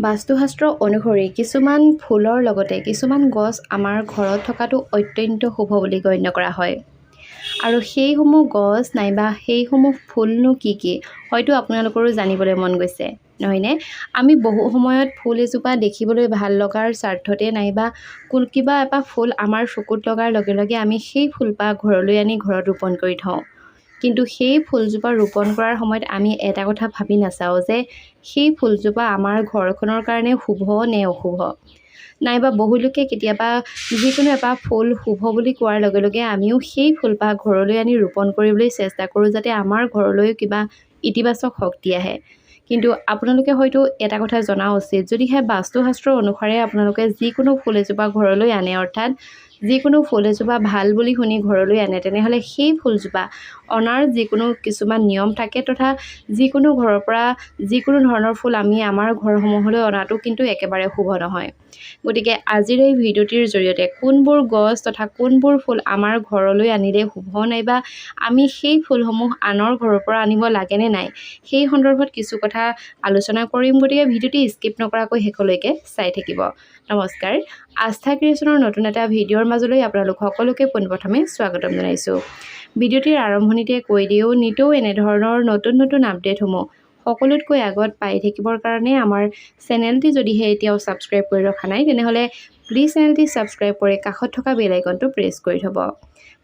বাস্তুশাস্ত্ৰ অনুসৰি কিছুমান ফুলৰ লগতে কিছুমান গছ আমাৰ ঘৰত থকাটো অত্যন্ত শুভ বুলি গণ্য কৰা হয়। আৰু সেইসমূহ গছ নাইবা সেইসমূহ ফুলনো কি হয়তো আপোনালোকৰো জানিবলৈ মন গৈছে, নহয়নে? আমি বহু সময়ত ফুল এজোপা দেখিবলৈ ভাল লগাৰ স্বাৰ্থতে নাইবা কিবা এপাহ ফুল আমাৰ চকুত লগাৰ লগে লগে আমি সেই ফুলপাহ ঘৰলৈ আনি ঘৰত ৰোপণ কৰি থওঁ। কিন্তু সেই ফুলজোপা ৰোপণ কৰাৰ সময়ত আমি এটা কথা ভাবি নাচাওঁ যে সেই ফুলজোপা আমাৰ ঘৰখনৰ কাৰণে শুভ নে অশুভ। নাইবা বহুলোকে কেতিয়াবা যিকোনো এপাহ ফুল শুভ বুলি কোৱাৰ লগে লগে আমিও সেই ফুলপাহ ঘৰলৈ আনি ৰোপণ কৰিবলৈ চেষ্টা কৰোঁ যাতে আমাৰ ঘৰলৈও কিবা ইতিবাচক শক্তি আহে। কিন্তু আপোনালোকে হয়তো এটা কথা জনা উচিত, যদিহে বাস্তুশাস্ত্ৰ অনুসাৰে আপোনালোকে যিকোনো ফুল এজোপা ঘৰলৈ আনে, অৰ্থাৎ যিকোনো ফুল এজোপা ভাল বুলি শুনি ঘৰলৈ আনে, তেনেহ'লে সেই ফুলজোপা অনাৰ যিকোনো কিছুমান নিয়ম থাকে তথা যিকোনো ঘৰৰ পৰা যিকোনো ধৰণৰ ফুল আমি আমাৰ ঘৰসমূহলৈ অনাটো কিন্তু একেবাৰে শুভ নহয়। গতিকে আজিৰ এই ভিডিঅ'টিৰ জৰিয়তে কোনবোৰ গছ তথা কোনবোৰ ফুল আমাৰ ঘৰলৈ আনিলে শুভ নাইবা আমি সেই ফুলসমূহ আনৰ ঘৰৰ পৰা আনিব লাগেনে নাই, সেই সন্দৰ্ভত কিছু কথা আলোচনা কৰিম। গতিকে ভিডিঅ'টি স্কিপ নকৰাকৈ শেষলৈকে চাই থাকিব। নমস্কাৰ, আস্থা ক্ৰিয়েশ্যনৰ নতুন এটা ভিডিঅ'ৰ মাজলৈ আপোনালোক সকলোকে পোনপ্ৰথমে স্বাগতম জনাইছোঁ। ভিডিঅ'টিৰ আৰম্ভণিতে কৈ দিওঁ, নিতৌ এনেধৰণৰ নতুন নতুন আপডেটসমূহ সকলোতকৈ আগত পাই থাকিবৰ কাৰণে আমাৰ চেনেলটি যদিহে এতিয়াও ছাবস্ক্ৰাইব কৰি ৰখা নাই তেনেহ'লে প্লিজ চেনেলটি ছাবস্ক্ৰাইব কৰি কাষত থকা বেল আইকনটো প্ৰেছ কৰি থ'ব।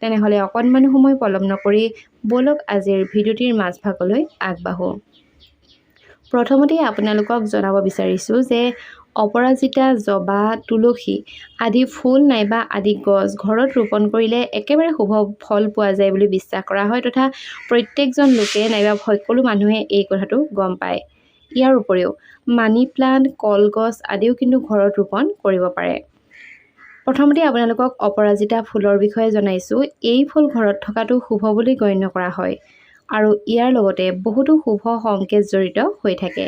তেনেহ'লে অকণমান সময় পলম নকৰি বলক আজিৰ ভিডিঅ'টিৰ মাজভাগলৈ আগবাঢ়োঁ। প্ৰথমতেই আপোনালোকক জনাব বিচাৰিছোঁ যে অপৰাজিতা, জবা, তুলসী আদি ফুল নাইবা আদি গছ ঘৰত ৰোপণ কৰিলে একেবাৰে শুভ ফল পোৱা যায় বুলি বিশ্বাস কৰা হয় তথা প্ৰত্যেকজন লোকে নাইবা সকলো মানুহে এই কথাটো গম পায়। ইয়াৰ উপৰিও মানি প্লাণ্ট, কলগছ আদিও কিন্তু ঘৰত ৰোপণ কৰিব পাৰে। প্ৰথমতে আপোনালোকক অপৰাজিতা ফুলৰ বিষয়ে জনাইছোঁ। এই ফুল ঘৰত থকাটো শুভ বুলি গণ্য কৰা হয় আৰু ইয়াৰ লগতে বহুতো শুভ সংকেত জড়িত হৈ থাকে।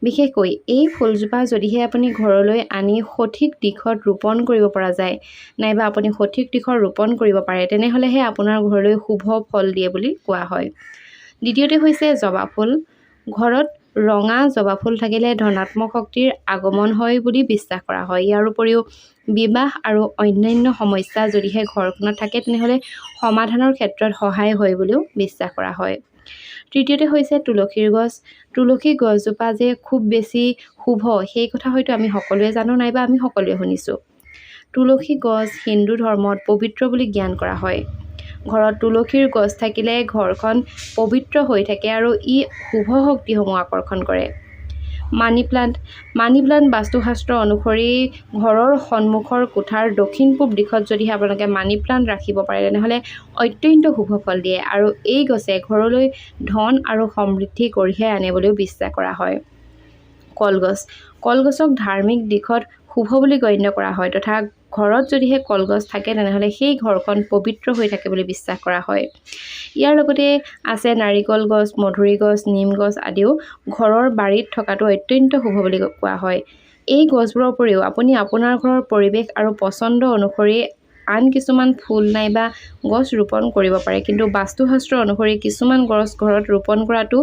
বিশেষকৈ এই ফুলজোপা যদিহে আপুনি ঘৰলৈ আনি সঠিক দিশত ৰোপণ কৰিব পৰা যায় নাইবা আপুনি সঠিক দিশত ৰোপণ কৰিব পাৰে তেনেহ'লেহে আপোনাৰ ঘৰলৈ শুভ ফল দিয়ে বুলি কোৱা হয়। দ্বিতীয়তে হৈছে জবা ফুল। ঘৰত ৰঙা জবা ফুল থাকিলে ধনাত্মক শক্তিৰ আগমন হয় বুলি বিশ্বাস কৰা হয়। ইয়াৰ উপৰিও বিবাহ আৰু অন্যান্য সমস্যা যদিহে ঘৰখনত থাকে তেনেহ'লে সমাধানৰ ক্ষেত্ৰত সহায় হয় বুলিও বিশ্বাস কৰা হয়। তৃতীয়তে হৈছে তুলসীৰ গছ। তুলসী গছজোপা যে খুব বেছি শুভ সেই কথা হয়তো আমি সকলোৱে জানো নাইবা আমি সকলোৱে শুনিছোঁ। তুলসী গছ হিন্দু ধৰ্মত পবিত্ৰ বুলি জ্ঞান কৰা হয়। ঘৰত তুলসীৰ গছ থাকিলে ঘৰখন পবিত্ৰ হৈ থাকে আৰু ই শুভ শক্তিসমূহ আকৰ্ষণ কৰে। মানি প্লাণ্ট বাস্তুশাস্ত্ৰ অনুসৰি ঘৰৰ সন্মুখৰ কোঠাৰ দক্ষিণ পূব দিশত যদিহে আপোনালোকে মানি প্লাণ্ট ৰাখিব পাৰে তেনেহ'লে অত্যন্ত শুভ ফল দিয়ে আৰু এই গছে ঘৰলৈ ধন আৰু সমৃদ্ধি কঢ়িয়াই আনে বুলিও বিশ্বাস কৰা হয়। কলগছক ধাৰ্মিক দিশত শুভ বুলি গণ্য কৰা হয় তথা ঘৰত যদিহে কলগছ থাকে তেনেহ'লে সেই ঘৰখন পবিত্ৰ হৈ থাকে বুলি বিশ্বাস কৰা হয়। ইয়াৰ লগতে আছে নাৰিকল গছ, মধুৰি গছ, নিম গছ আদিও ঘৰৰ বাৰীত থকাটো অত্যন্ত শুভ বুলি কোৱা হয়। এই গছবোৰৰ উপৰিও আপুনি আপোনাৰ ঘৰৰ পৰিৱেশ আৰু পচন্দ অনুসৰি আন কিছুমান ফুল নাইবা গছ ৰোপণ কৰিব পাৰে, কিন্তু বাস্তুশাস্ত্ৰ অনুসৰি কিছুমান গছ ঘৰত ৰোপণ কৰাটো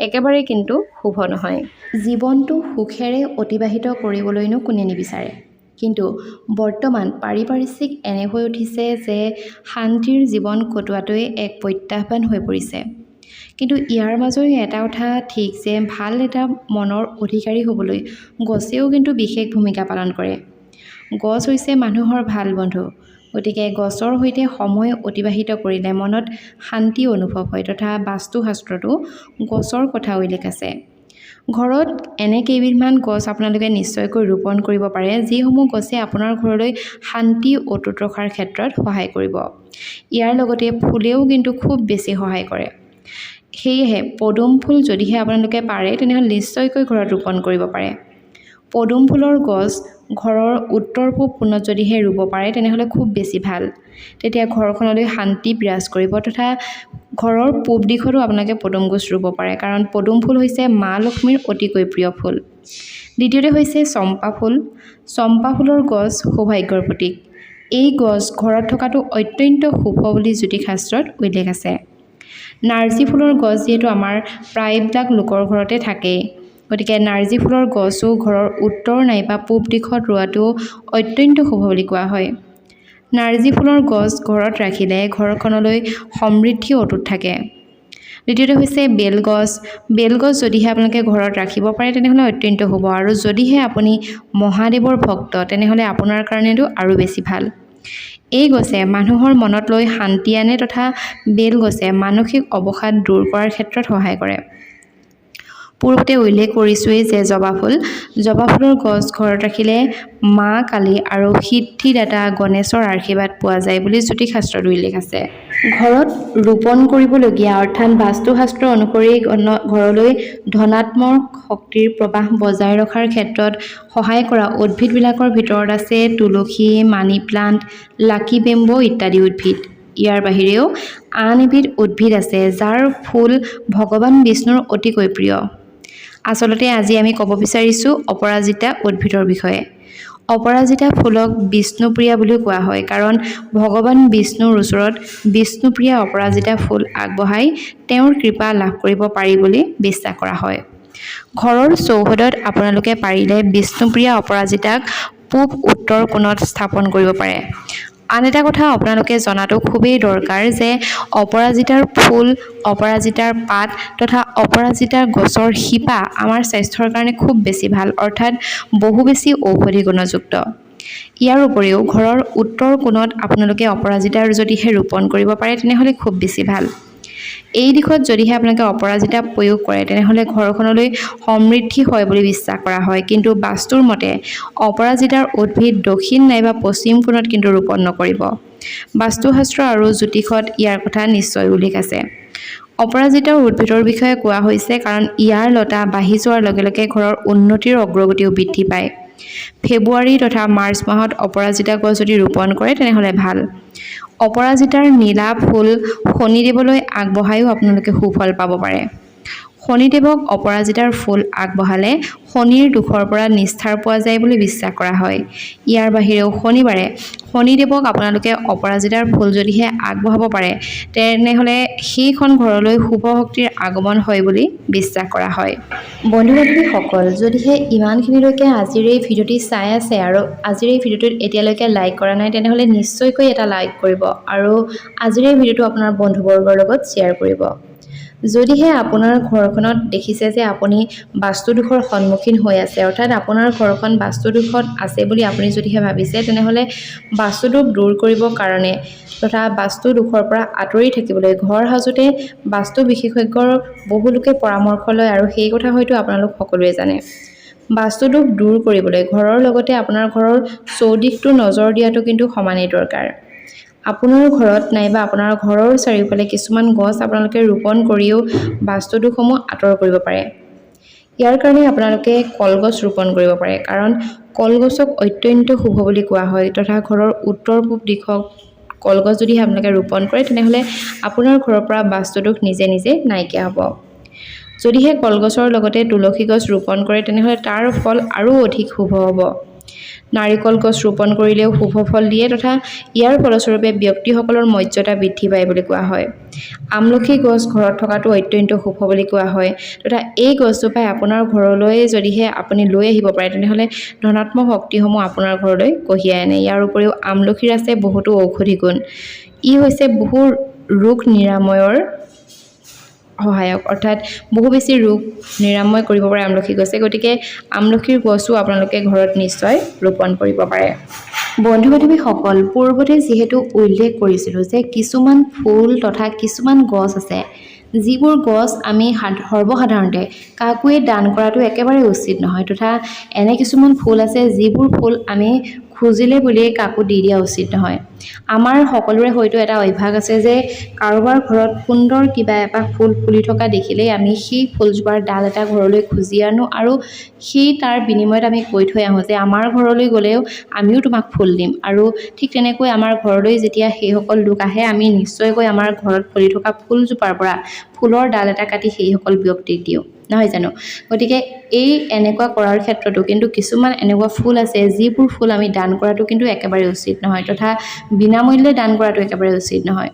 একেবাৰে কিন্তু শুভ নহয়। জীৱনটো সুখেৰে অতিবাহিত কৰিবলৈনো কোনে নিবিচাৰে, কিন্তু বৰ্তমান পাৰিপাৰ্শ্বিক এনে হৈ উঠিছে যে শান্তিৰ জীৱন কটোৱাটোৱে এক প্ৰত্যাহ্বান হৈ পৰিছে। কিন্তু ইয়াৰ মাজেৰে এটা কথা ঠিক যে ভাল এটা মনৰ অধিকাৰী হ'বলৈ গছেও কিন্তু বিশেষ ভূমিকা পালন কৰে। গছ হৈছে মানুহৰ ভাল বন্ধু। গতিকে গছৰ সৈতে সময় অতিবাহিত কৰিলে মনত শান্তি অনুভৱ হয় তথা বাস্তুশাস্ত্ৰতো গছৰ কথা উল্লেখ আছে। ঘৰত এনে কেইবিধমান গছ আপোনালোকে নিশ্চয়কৈ ৰোপণ কৰিব পাৰে যিসমূহ গছে আপোনাৰ ঘৰলৈ শান্তি অটুট ৰখাৰ ক্ষেত্ৰত সহায় কৰিব। ইয়াৰ লগতে ফুলেও কিন্তু খুব বেছি সহায় কৰে। সেয়েহে পদুম ফুল যদিহে আপোনালোকে পাৰে তেনেহ'লে নিশ্চয়কৈ ঘৰত ৰোপণ কৰিব পাৰে। পদুম ফুলৰ গছ ঘৰৰ উত্তৰ পূব কোণত যদিহে ৰুব পাৰে তেনেহ'লে খুব বেছি ভাল। তেতিয়া ঘৰখনলৈ শান্তি বিৰাজ কৰিব তথা ঘৰৰ পূব দিশতো আপোনালোকে পদুম গছ ৰুব পাৰে, কাৰণ পদুম ফুল হৈছে মা লক্ষ্মীৰ অতিকৈ প্ৰিয় ফুল। দ্বিতীয়তে হৈছে চম্পা ফুল। চম্পা ফুলৰ গছ সৌভাগ্যৰ প্ৰতীক। এই গছ ঘৰত থকাটো অত্যন্ত শুভ বুলি জ্যোতিষশাস্ত্ৰত উল্লেখ আছে। নাৰ্জী ফুলৰ গছ যিহেতু আমাৰ প্ৰায়বিলাক লোকৰ ঘৰতে থাকেই, গতিকে নাৰ্জী ফুলৰ গছো ঘৰৰ উত্তৰ নাইবা পূব দিশত ৰোৱাটো অত্যন্ত শুভ বুলি কোৱা হয়। নাৰ্জী ফুলৰ গছ ঘৰত ৰাখিলে ঘৰখনলৈ সমৃদ্ধি অটুট থাকে। দ্বিতীয়তে হৈছে বেলগছ। বেলগছ যদিহে আপোনালোকে ঘৰত ৰাখিব পাৰে তেনেহ'লে অত্যন্ত শুভ, আৰু যদিহে আপুনি মহাদেৱৰ ভক্ত তেনেহ'লে আপোনাৰ কাৰণেতো আৰু বেছি ভাল। এই গছে মানুহৰ মনত লৈ শান্তি আনে তথা বেলগছে মানসিক অৱসাদ দূৰ কৰাৰ ক্ষেত্ৰত সহায় কৰে। পূৰ্বতে উল্লেখ কৰিছোৱেই যে জবা ফুলৰ গছ ঘৰত ৰাখিলে মা কালী আৰু সিদ্ধিদাতা গণেশৰ আশীৰ্বাদ পোৱা যায় বুলি জ্যোতিষশাস্ত্ৰত উল্লেখ আছে। ঘৰত ৰোপণ কৰিবলগীয়া অৰ্থাৎ বাস্তুশাস্ত্ৰ অনুসৰি ঘৰলৈ ধনাত্মক শক্তিৰ প্ৰৱাহ বজাই ৰখাৰ ক্ষেত্ৰত সহায় কৰা উদ্ভিদবিলাকৰ ভিতৰত আছে তুলসী, মানি প্লাণ্ট, লাকি বেম্বো ইত্যাদি উদ্ভিদ। ইয়াৰ বাহিৰেও আন এবিধ উদ্ভিদ আছে যাৰ ফুল ভগৱান বিষ্ণুৰ অতিকৈ প্ৰিয়। আচলতে আজি আমি ক'ব বিচাৰিছোঁ অপৰাজিতা উদ্ভিদৰ বিষয়ে। অপৰাজিতা ফুলক বিষ্ণুপ্ৰিয়া বুলিও কোৱা হয়, কাৰণ ভগৱান বিষ্ণুৰ ওচৰত বিষ্ণুপ্ৰিয়া অপৰাজিতা ফুল আগবঢ়াই তেওঁৰ কৃপা লাভ কৰিব পাৰি বুলি বিশ্বাস কৰা হয়। ঘৰৰ চৌহদত আপোনালোকে পাৰিলে বিষ্ণুপ্ৰিয়া অপৰাজিতাক পূব উত্তৰ কোণত স্থাপন কৰিব পাৰে। আন এটা কথা আপোনালোকে জনাটো খুবেই দৰকাৰ যে অপৰাজিতাৰ ফুল, অপৰাজিতাৰ পাত তথা অপৰাজিতাৰ গছৰ শিপা আমাৰ স্বাস্থ্যৰ কাৰণে খুব বেছি ভাল, অৰ্থাৎ বহু বেছি ঔষধি গুণযুক্ত। ইয়াৰ উপৰিও ঘৰৰ উত্তৰ কোণত আপোনালোকে অপৰাজিতাৰ যদিহে ৰোপণ কৰিব পাৰে তেনেহ'লে খুব বেছি ভাল। এই দিশত যদিহে আপোনালোকে অপৰাজিতা প্ৰয়োগ কৰে তেনেহ'লে ঘৰখনলৈ সমৃদ্ধি হয় বুলি বিশ্বাস কৰা হয়, কিন্তু বাস্তুৰ মতে অপৰাজিতাৰ উদ্ভিদ দক্ষিণ নাইবা পশ্চিম কোণত কিন্তু ৰোপণ নকৰিব। বাস্তুশাস্ত্ৰ আৰু জ্যোতিষত ইয়াৰ কথা নিশ্চয় উল্লেখ আছে। অপৰাজিতাৰ উদ্ভিদৰ বিষয়ে কোৱা হৈছে কাৰণ ইয়াৰ লতা বাঢ়ি যোৱাৰ লগে লগে ঘৰৰ উন্নতিৰ অগ্ৰগতিও বৃদ্ধি পায়। ফেব্ৰুৱাৰী তথা মাৰ্চ মাহত অপৰাজিতা গছ যদি ৰোপণ কৰে তেনেহ'লে ভাল। অপৰাজিতাৰ নীলা ফুল শনিদেৱলৈ আগবঢ়ায়ো আপোনালোকে সুফল পাব পাৰে। শনিদেৱক অপৰাজিতাৰ ফুল আগবঢ়ালে শনিৰ দুখৰ পৰা নিস্তাৰ পোৱা যায় বুলি বিশ্বাস কৰা হয়। ইয়াৰ বাহিৰেও শনিবাৰে শনিদেৱক আপোনালোকে অপৰাজিতাৰ ফুল যদিহে আগবঢ়াব পাৰে তেনেহ'লে সেইখন ঘৰলৈ শুভ শক্তিৰ আগমন হয় বুলি বিশ্বাস কৰা হয়। বন্ধু-বান্ধৱীসকল, যদিহে ইমানখিনিলৈকে আজিৰ এই ভিডিঅ'টি চাই আছে আৰু আজিৰ এই ভিডিঅ'টোত এতিয়ালৈকে লাইক কৰা নাই তেনেহ'লে নিশ্চয়কৈ এটা লাইক কৰিব আৰু আজিৰ এই ভিডিঅ'টো আপোনাৰ বন্ধুবৰ্গৰ লগত শ্বেয়াৰ কৰিব। যদিহে আপোনাৰ ঘৰখনত দেখিছে যে আপুনি বাস্তুদোষৰ সন্মুখীন হৈ আছে, অৰ্থাৎ আপোনাৰ ঘৰখন বাস্তুদোষত আছে বুলি আপুনি যদিহে ভাবিছে তেনেহ'লে বাস্তুদোষ দূৰ কৰিবৰ কাৰণে তথা বাস্তুদোষৰ পৰা আঁতৰি থাকিবলৈ ঘৰ সাজোতে বাস্তু বিশেষজ্ঞৰ বহুলোকে পৰামৰ্শ লয় আৰু সেই কথা হয়তো আপোনালোক সকলোৱে জানে। বাস্তুদোষ দূৰ কৰিবলৈ ঘৰৰ লগতে আপোনাৰ ঘৰৰ চৌদিশটো নজৰ দিয়াটো কিন্তু সমানেই দৰকাৰ। আপোনাৰ ঘৰত নাইবা আপোনাৰ ঘৰৰ চাৰিওফালে কিছুমান গছ আপোনালোকে ৰোপণ কৰিও বাস্তুদোষসমূহ আঁতৰ কৰিব পাৰে। ইয়াৰ কাৰণে আপোনালোকে কলগছ ৰোপণ কৰিব পাৰে, কাৰণ কলগছক অত্যন্ত শুভ বুলি কোৱা হয় তথা ঘৰৰ উত্তৰ পূব দিশত কলগছ যদি আপোনালোকে ৰোপণ কৰে তেনেহ'লে আপোনাৰ ঘৰৰ পৰা বাস্তুদোষ নিজে নিজে নাইকিয়া হ'ব। যদিহে কলগছৰ লগতে তুলসী গছ ৰোপণ কৰে তেনেহ'লে তাৰ ফল আৰু অধিক শুভ হ'ব। নাৰিকল গছ ৰোপণ কৰিলেও শুভ ফল দিয়ে তথা ইয়াৰ ফলস্বৰূপে ব্যক্তিসকলৰ মৰ্যাদা বৃদ্ধি পায় বুলি কোৱা হয়। আমলখি গছ ঘৰত থকাটো অত্যন্ত শুভ বুলি কোৱা হয় তথা এই গছজোপাই আপোনাৰ ঘৰলৈ যদিহে আপুনি লৈ আহিব পাৰে তেনেহ'লে ধনাত্মক শক্তিসমূহ আপোনাৰ ঘৰলৈ কঢ়িয়াই আনে। ইয়াৰ উপৰিও আমলখিৰ আছে বহুতো ঔষধি গুণ। ই হৈছে বহু ৰোগ নিৰাময়ৰ সহায়ক, অৰ্থাৎ বহু বেছি ৰোগ নিৰাময় কৰিব পাৰে আমলখি গছে। গতিকে আমলখিৰ গছো আপোনালোকে ঘৰত নিশ্চয় ৰোপণ কৰিব পাৰে। বন্ধু-বান্ধৱীসকল, পূৰ্বতে যিহেতু উল্লেখ কৰিছিলোঁ যে কিছুমান ফুল তথা কিছুমান গছ আছে যিবোৰ গছ আমি সৰ্বসাধাৰণতে কাকোৱে দান কৰাটো একেবাৰে উচিত নহয় তথা এনে কিছুমান ফুল আছে যিবোৰ ফুল আমি খুজিলে বুলিয়ে কাকো দি দিয়া উচিত নহয়। আমাৰ সকলোৰে হয়তো এটা অভ্যাস আছে যে কাৰোবাৰ ঘৰত সুন্দৰ কিবা এপাহ ফুল ফুলি থকা দেখিলেই আমি সেই ফুলজোপাৰ ডাল এটা ঘৰলৈ খুজি আনো আৰু সেই তাৰ বিনিময়ত আমি কৈ থৈ আহোঁ যে আমাৰ ঘৰলৈ গ'লেও আমিও তোমাক ফুল দিম। আৰু ঠিক তেনেকৈ আমাৰ ঘৰলৈ যেতিয়া সেইসকল লোক আহে আমি নিশ্চয়কৈ আমাৰ ঘৰত ফুলি থকা ফুলজোপাৰ পৰা ফুলৰ ডাল এটা কাটি সেইসকল ব্যক্তিক দিওঁ, নহয় জানো? গতিকে এই এনেকুৱা কৰাৰ ক্ষেত্ৰতো কিন্তু কিছুমান এনেকুৱা ফুল আছে যিবোৰ ফুল আমি দান কৰাটো কিন্তু একেবাৰে উচিত নহয় তথা বিনামূল্যে দান কৰাটো একেবাৰে উচিত নহয়।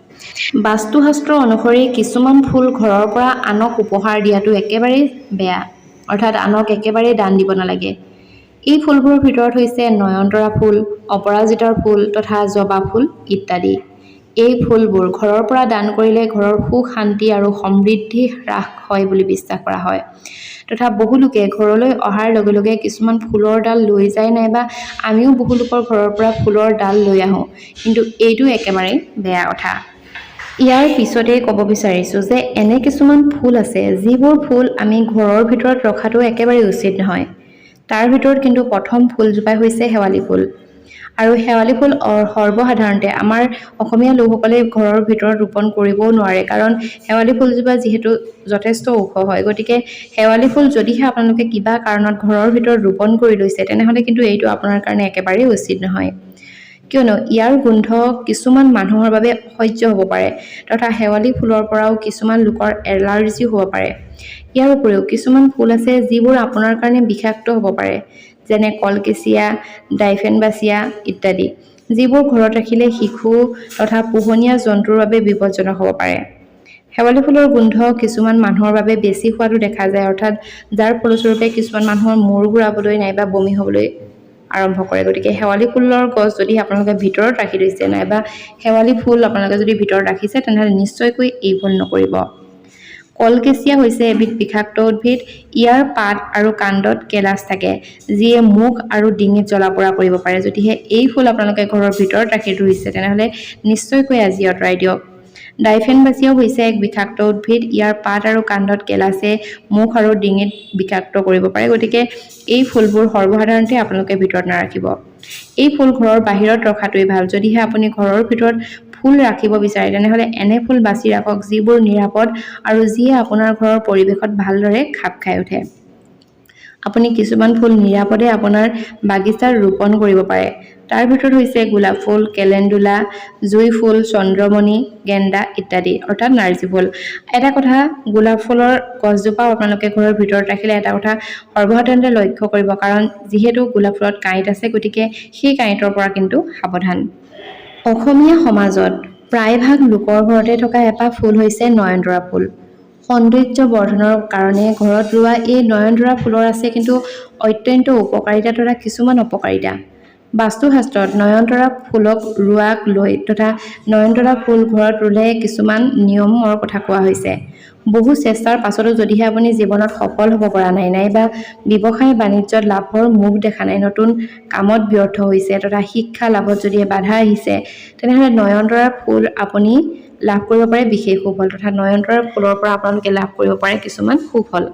বাস্তুশাস্ত্ৰ অনুসৰি কিছুমান ফুল ঘৰৰ পৰা আনক উপহাৰ দিয়াটো একেবাৰেই বেয়া। অৰ্থাৎ আনক একেবাৰে দান দিব নালাগে। এই ফুলবোৰৰ ভিতৰত হৈছে নয়নতৰা ফুল, অপৰাজিতাৰ ফুল তথা জবা ফুল ইত্যাদি। এই ফুলবোৰ ঘৰৰ পৰা দান কৰিলে ঘৰৰ সুখ শান্তি আৰু সমৃদ্ধি হ্ৰাস হয় বুলি বিশ্বাস কৰা হয়। তথা বহু লোকে ঘৰলৈ অহাৰ লগে লগে কিছুমান ফুলৰ ডাল লৈ যায়, নাইবা আমিও বহু লোকৰ ঘৰৰ পৰা ফুলৰ ডাল লৈ আহোঁ, কিন্তু এইটো একেবাৰে বেয়া কথা। ইয়াৰ পিছতেই ক'ব বিচাৰিছোঁ যে এনে কিছুমান ফুল আছে যিবোৰ ফুল আমি ঘৰৰ ভিতৰত ৰখাটো একেবাৰে উচিত নহয়। তাৰ ভিতৰত কিন্তু প্ৰথম ফুলজোপাই হৈছে শেৱালি ফুল। আৰু শেৱালি ফুল সৰ্বসাধাৰণতে আমাৰ অসমীয়া লোকসকলে ঘৰৰ ভিতৰত ৰোপণ কৰিবও নোৱাৰে, কাৰণ শেৱালি ফুলজোপা যিহেতু যথেষ্ট ওখ হয়। গতিকে শেৱালি ফুল যদিহে আপোনালোকে কিবা কাৰণত ঘৰৰ ভিতৰত ৰোপণ কৰি লৈছে, তেনেহ'লে কিন্তু এইটো আপোনাৰ কাৰণে একেবাৰেই উচিত নহয়। কিয়নো ইয়াৰ গোন্ধ কিছুমান মানুহৰ বাবে অসহ্য হ'ব পাৰে, তথা শেৱালি ফুলৰ পৰাও কিছুমান লোকৰ এলাৰ্জি হ'ব পাৰে। ইয়াৰ উপৰিও কিছুমান ফুল আছে যিবোৰ আপোনাৰ কাৰণে বিষাক্ত হ'ব পাৰে, যেনে কলকেচিয়া, ডাইফেনবাচিয়া ইত্যাদি, যিবোৰ ঘৰত ৰাখিলে শিশু তথা পোহনীয়া জন্তুৰ বাবে বিপদজনক হ'ব পাৰে। শেৱালি ফুলৰ গোন্ধ কিছুমান মানুহৰ বাবে বেছি হোৱাটো দেখা যায়, অৰ্থাৎ যাৰ ফলস্বৰূপে কিছুমান মানুহৰ মূৰ ঘূৰাবলৈ নাইবা বমি হ'বলৈ আৰম্ভ কৰে। গতিকে শেৱালি ফুলৰ গছ যদি আপোনালোকে ভিতৰত ৰাখি থৈছে, নাইবা শেৱালি ফুল আপোনালোকে যদি ভিতৰত ৰাখিছে, তেনেহ'লে নিশ্চয়কৈ এই ভুল নকৰিব। কলকেচিয়া হৈছে এবিধ বিষাক্ত উদ্ভিদ। ইয়াৰ পাত আৰু কাণ্ডত কেলাছ থাকে, যিয়ে মুখ আৰু ডিঙিত জ্বলা-পোৰা কৰিব পাৰে। যদিহে এই ফুল আপোনালোকে ঘৰৰ ভিতৰত ৰাখি থৈছে, তেনেহ'লে নিশ্চয়কৈ আজি আঁতৰাই দিয়ক। ডাইফেনবাচিয়াও হৈছে এক বিষাক্ত উদ্ভিদ। ইয়াৰ পাত আৰু কাণ্ডত কেলাছে মুখ আৰু ডিঙিত বিষাক্ত কৰিব পাৰে। গতিকে এই ফুলবোৰ সৰ্বসাধাৰণতে আপোনালোকে ভিতৰত নাৰাখিব। এই ফুল ঘৰৰ বাহিৰত ৰখাটোৱেই ভাল। যদিহে আপুনি ঘৰৰ ভিতৰত ফুল ৰাখিব বিচাৰে, তেনেহ'লে এনে ফুল বাছি ৰাখক যিবোৰ নিৰাপদ আৰু যিয়ে আপোনাৰ ঘৰৰ পৰিৱেশত ভালদৰে খাপ খাই উঠে। আপুনি কিছুমান ফুল নিৰাপদে আপোনাৰ বাগিচাত ৰোপণ কৰিব পাৰে। তাৰ ভিতৰত হৈছে গোলাপ ফুল, কেলেণ্ডুলা, জুই ফুল, চন্দ্ৰমণি, গেন্দা ইত্যাদি, অৰ্থাৎ নাৰ্জী ফুল। এটা কথা, গোলাপ ফুলৰ গছজোপাও আপোনালোকে ঘৰৰ ভিতৰত ৰাখিলে এটা কথা সৰ্বসাধাৰণতে লক্ষ্য কৰিব, কাৰণ যিহেতু গোলাপ ফুলত কাঁইট আছে, গতিকে সেই কাঁইটৰ পৰা কিন্তু সাৱধান। অসমীয়া সমাজত প্ৰায়ভাগ লোকৰ ঘৰতে থকা এপাহ ফুল হৈছে নয়নতৰা ফুল। সৌন্দৰ্য বৰ্ধনৰ কাৰণে ঘৰত ৰোৱা এই নয়নতৰা ফুলৰ আছে কিন্তু অত্যন্ত উপকাৰিতা তথা কিছুমান অপকাৰিতা। বাস্তুশাস্ত্ৰত নয়নতৰা ফুলক ৰোৱাক লৈ তথা নয়নতৰা ফুল ঘৰত ৰুলে কিছুমান নিয়মৰ কথা কোৱা হৈছে। বহু চেষ্টাৰ পাছতো যদিহে আপুনি জীৱনত সফল হ'ব পৰা নাই, নাইবা ব্যৱসায় বাণিজ্যত লাভৰ মুখ দেখা নাই, নতুন কামত ব্যৰ্থ হৈছে তথা শিক্ষা লাভত যদিহে বাধা আহিছে, তেনেহ'লে নয়নতৰা ফুল আপুনি লাভ কৰিব পাৰে বিশেষ সুফল, তথা নয়নতৰা ফুলৰ পৰা আপোনালোকে লাভ কৰিব পাৰে কিছুমান সুফল।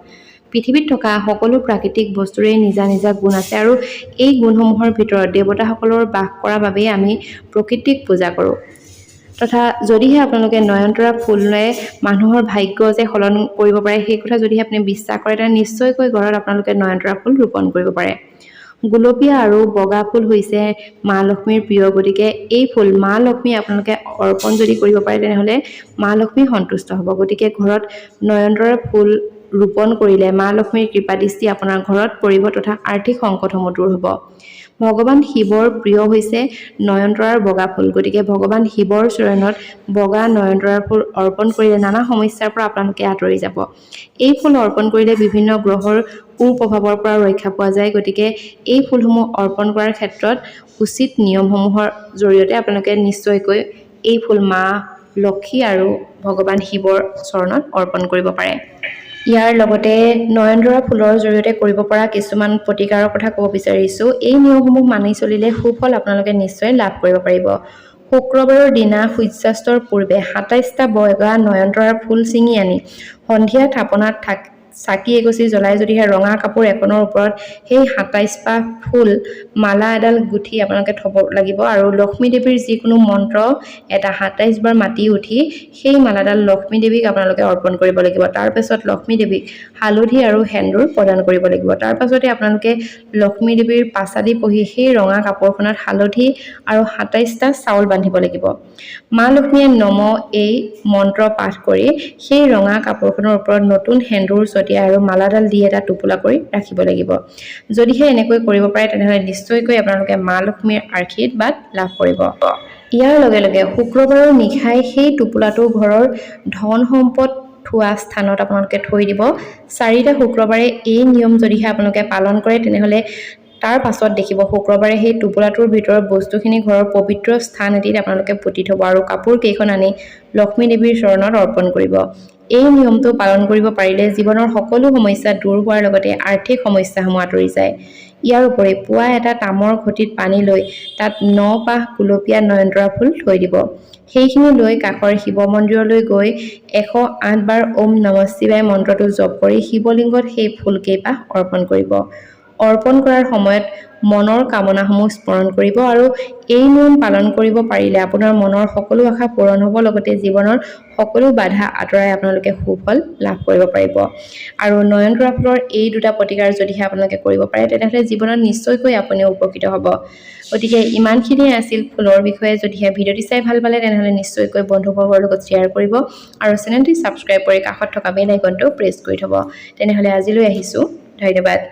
পৃথিৱীত থকা সকলো প্ৰাকৃতিক বস্তুৰে নিজা নিজা গুণ আছে, আৰু এই গুণসমূহৰ ভিতৰত দেৱতাসকলৰ বাস কৰাৰ বাবেই আমি প্ৰকৃতিক পূজা কৰোঁ। তথা যদিহে আপোনালোকে নয়নতৰা ফুলে মানুহৰ ভাগ্য যে সলনি কৰিব পাৰে, সেই কথা যদিহে আপুনি বিশ্বাস কৰে, তেন্তে নিশ্চয়কৈ ঘৰত আপোনালোকে নয়নতৰা ফুল ৰোপণ কৰিব পাৰে। গুলপীয়া আৰু বগা ফুল হৈছে মা লক্ষ্মীৰ প্ৰিয়। গতিকে এই ফুল মা লক্ষ্মী আপোনালোকে অৰ্পণ যদি কৰিব পাৰে, তেনেহ'লে মা লক্ষ্মী সন্তুষ্ট হ'ব। গতিকে ঘৰত নয়নতৰা ফুল ৰোপণ কৰিলে মা লক্ষ্মীৰ কৃপাদৃষ্টি আপোনাৰ ঘৰত পৰিব তথা আৰ্থিক সংকটসমূহ দূৰ হ'ব। ভগৱান শিৱৰ প্ৰিয় হৈছে নয়নতৰাৰ বগা ফুল। গতিকে ভগৱান শিৱৰ চৰণত বগা নয়নতৰাৰ ফুল অৰ্পণ কৰিলে নানা সমস্যাৰ পৰা আপোনালোকে আঁতৰি যাব। এই ফুল অৰ্পণ কৰিলে বিভিন্ন গ্ৰহৰ কুপ্ৰভাৱৰ পৰা ৰক্ষা পোৱা যায়। গতিকে এই ফুলসমূহ অৰ্পণ কৰাৰ ক্ষেত্ৰত উচিত নিয়মসমূহৰ জৰিয়তে আপোনালোকে নিশ্চয়কৈ এই ফুল মা লক্ষ্মী আৰু ভগৱান শিৱৰ চৰণত অৰ্পণ কৰিব পাৰে। ইয়াৰ লগতে নয়নতৰা ফুলৰ জৰিয়তে কৰিব পৰা কিছুমান প্ৰতিকাৰৰ কথা ক'ব বিচাৰিছোঁ। এই নিয়মসমূহ মানি চলিলে সুফল আপোনালোকে নিশ্চয় লাভ কৰিব পাৰিব। শুক্ৰবাৰৰ দিনা সূৰ্যাস্তৰ পূৰ্বে ২৭টা বগা নয়নতৰাৰ ফুল ছিঙি আনি সন্ধিয়া থাপনাত চাকি এগছি জ্বলাই যদিহে ৰঙা কাপোৰ এখনৰ ওপৰত সেই ২৭পাহ ফুল মালা এডাল গুঠি আপোনালোকে থ'ব লাগিব, আৰু লক্ষ্মী দেৱীৰ যিকোনো মন্ত্ৰ এটা ২৭ বাৰ মাতি উঠি সেই মালাডাল লক্ষ্মী দেৱীক আপোনালোকে অৰ্পণ কৰিব লাগিব। তাৰ পাছত লক্ষ্মী দেৱীক হালধি আৰু সেন্দুৰ প্ৰদান কৰিব লাগিব। তাৰ পাছতে আপোনালোকে লক্ষ্মী দেৱীৰ পাছাদি পঢ়ি সেই ৰঙা কাপোৰখনত হালধি আৰু ২৭টা চাউল বান্ধিব লাগিব। মা লক্ষ্মীয়ে নম এই মন্ত্ৰ পাঠ কৰি সেই ৰঙা কাপোৰখনৰ ওপৰত নতুন সেন্দুৰ ছটিয়াই আৰু মালাডাল দি এটা টোপোলা কৰি ৰাখিব লাগিব। যদিহে এনেকৈ কৰিব পাৰে, তেনেহ'লে নিশ্চয়কৈ আপোনালোকে মা লক্ষ্মীৰ আশীৰ্বাদ লাভ কৰিব। ইয়াৰ লগে লগে শুক্ৰবাৰৰ নিশাই সেই টোপোলাটো ঘৰৰ ধন সম্পদ থোৱা স্থানত আপোনালোকে থৈ দিব 4টা শুক্ৰবাৰে এই নিয়ম যদিহে আপোনালোকে পালন কৰে তেনেহ'লে তাৰ পাছত দেখিব শুক্ৰবাৰে সেই টোপোলাটোৰ ভিতৰত বস্তুখিনি ঘৰৰ পবিত্ৰ স্থান এটিত আপোনালোকে পুতি থ'ব আৰু কাপোৰ কেইখন আনি লক্ষ্মী দেৱীৰ চৰণত অৰ্পণ কৰিব এই নিয়মটো পালন কৰিব পাৰিলে জীৱনৰ সকলো সমস্যা দূৰ হোৱাৰ লগতে আৰ্থিক সমস্যাসমূহ আঁতৰি যায় ইয়াৰ উপৰি পুৱা এটা তামৰ ঘটিত পানী লৈ তাত 9 পাহ গুলপীয়া নয়নতৰা ফুল থৈ দিব সেইখিনি লৈ কাষৰ শিৱ মন্দিৰলৈ গৈ 108 বাৰ ওম নমঃ শিৱায় মন্ত্ৰটো জপ কৰি শিৱলিংগত সেই ফুলকেইপাহ অৰ্পণ কৰিব অৰ্পণ কৰাৰ সময়ত মনৰ কামনাসমূহ স্মৰণ কৰিব আৰু এই নিয়ম পালন কৰিব পাৰিলে আপোনাৰ মনৰ সকলো আশা পূৰণ হ'ব লগতে জীৱনৰ সকলো বাধা আঁতৰাই আপোনালোকে সুফল লাভ কৰিব পাৰিব আৰু নয়নতৰা ফুলৰ এই দুটা প্ৰতিকাৰ যদিহে আপোনালোকে কৰিব পাৰে তেনেহ'লে জীৱনত নিশ্চয়কৈ আপুনি উপকৃত হ'ব গতিকে ইমানখিনিয়ে আছিল ফুলৰ বিষয়ে যদিহে ভিডিঅ'টি চাই ভাল পালে তেনেহ'লে নিশ্চয়কৈ বন্ধুবৰ্গৰ লগত শ্বেয়াৰ কৰিব আৰু চেনেলটি ছাবস্ক্ৰাইব কৰি কাষত থকা বেল আইকনটো প্ৰেছ কৰি থ'ব তেনেহ'লে আজিলৈ আহিছোঁ ধন্যবাদ